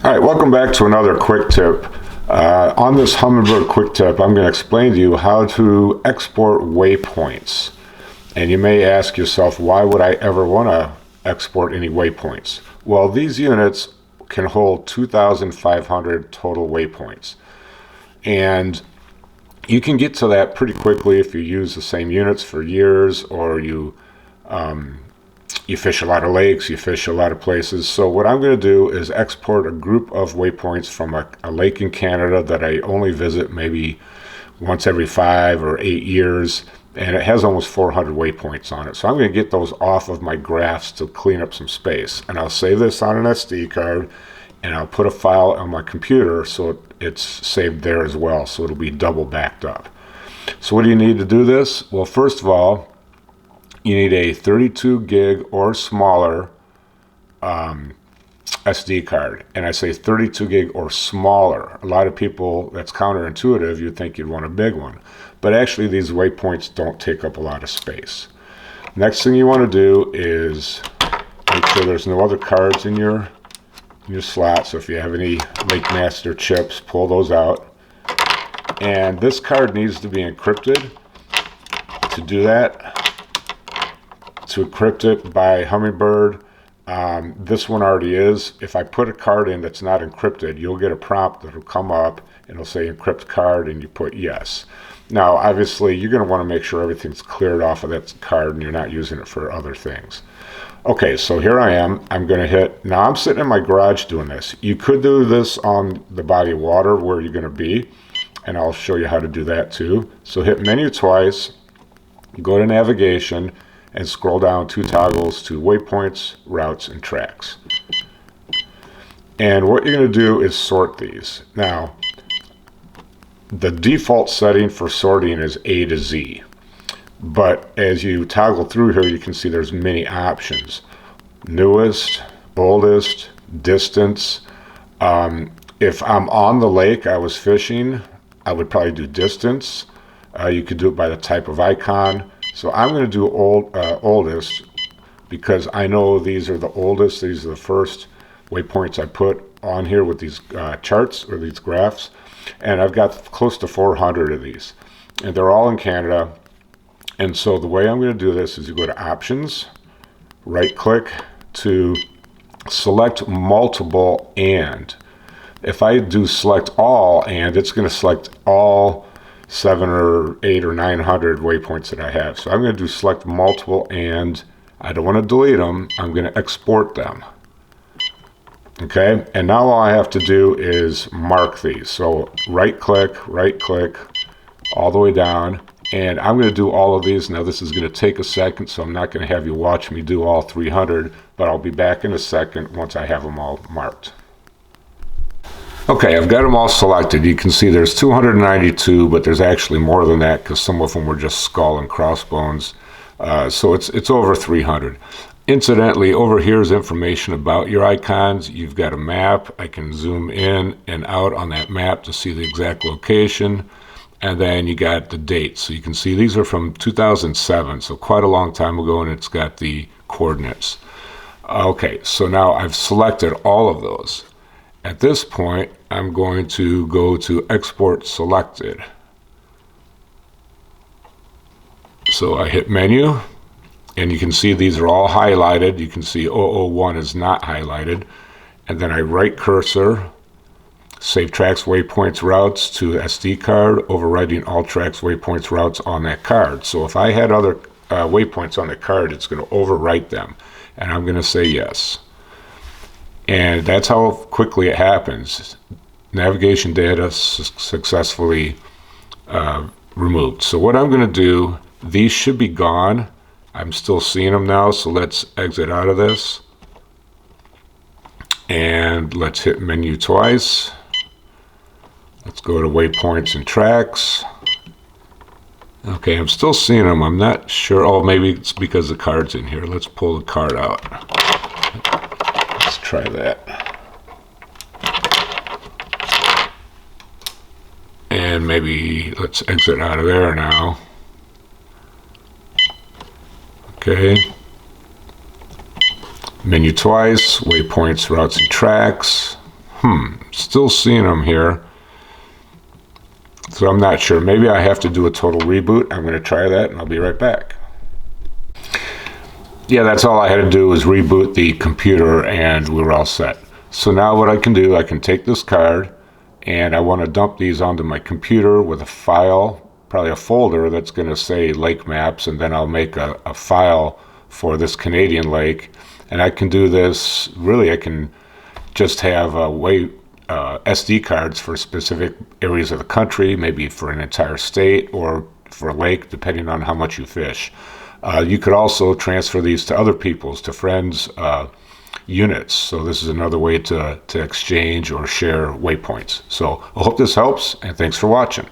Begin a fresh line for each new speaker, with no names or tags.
All right, welcome back to another quick tip. On this Humminbird quick tip, I'm going to explain to you how to export waypoints. And you may ask yourself, why would I ever want to export any waypoints? Well, these units can hold 2,500 total waypoints. And you can get to that pretty quickly if you use the same units for years, or you fish a lot of lakes, you fish a lot of places. So what I'm going to do is export a group of waypoints from a lake in Canada that I only visit maybe once every 5 or 8 years, and it has almost 400 waypoints on it. So I'm going to get those off of my graphs to clean up some space, and I'll save this on an SD card, and I'll put a file on my computer so it's saved there as well, so it'll be double backed up. So what do you need to do this? Well, first of all, you need a 32 gig or smaller SD card. And I say 32 gig or smaller. A lot of people, that's counterintuitive. You'd think you'd want a big one. But actually, these waypoints don't take up a lot of space. Next thing you want to do is make sure there's no other cards in your slot. So if you have any Lake Master chips, pull those out. And this card needs to be encrypted. To do that, to encrypt it by Humminbird, this one already is. If I put a card in that's not encrypted, you'll get a prompt that'll come up and it'll say encrypt card, and you put yes. Now obviously you're going to want to make sure everything's cleared off of that card and you're not using it for other things. Okay, so here I am. I'm going to hit, now I'm sitting in my garage doing this. You could do this on the body of water where you're going to be, and I'll show you how to do that too. So hit menu twice, go to navigation, and scroll down 2 toggles to waypoints, routes, and tracks. And what you're going to do is sort these. Now, the default setting for sorting is A to Z. But as you toggle through here, you can see there's many options. Newest, oldest, distance. If I'm on the lake I was fishing, I would probably do distance. You could do it by the type of icon. So I'm going to do oldest, because I know these are the oldest. These are the first waypoints I put on here with these charts or these graphs. And I've got close to 400 of these. And they're all in Canada. And so the way I'm going to do this is you go to Options, right click to select multiple and. If I do select all and, it's going to select all 7 or 8 or 900 waypoints that I have. So I'm going to do select multiple, and I don't want to delete them. I'm going to export them. Okay, and now all I have to do is mark these. So right click all the way down, and I'm going to do all of these. Now this is going to take a second, so I'm not going to have you watch me do all 300, but I'll be back in a second once I have them all marked. Okay, I've got them all selected. You can see there's 292, but there's actually more than that because some of them were just skull and crossbones. So it's over 300. Incidentally, over here is information about your icons. You've got a map. I can zoom in and out on that map to see the exact location. And then you got the dates. So you can see these are from 2007, so quite a long time ago, and it's got the coordinates. Okay, so now I've selected all of those. At this point, I'm going to go to Export Selected. So I hit Menu, and you can see these are all highlighted. You can see 001 is not highlighted. And then I right cursor, Save Tracks, Waypoints, Routes to SD card, overriding all tracks, waypoints, routes on that card. So if I had other waypoints on the card, it's going to overwrite them. And I'm going to say yes. And that's how quickly it happens. Navigation data successfully removed. So what I'm going to do, these should be gone. I'm still seeing them now, so let's exit out of this. And let's hit menu twice. Let's go to waypoints and tracks. Okay, I'm still seeing them. I'm not sure. Oh, maybe it's because the card's in here. Let's pull the card out. Let's try that. And maybe let's exit out of there now. Okay. Menu twice, waypoints, routes, and tracks. Still seeing them here. So I'm not sure. Maybe I have to do a total reboot. I'm going to try that, and I'll be right back. Yeah, that's all I had to do was reboot the computer, and we were all set. So now what I can do, I can take this card, and I want to dump these onto my computer with a file, probably a folder that's going to say lake maps, and then I'll make a file for this Canadian lake. And I can do this, really I can just have SD cards for specific areas of the country, maybe for an entire state or for a lake, depending on how much you fish. You could also transfer these to other people's, to friends' units. So this is another way to exchange or share waypoints. So I hope this helps, and thanks for watching.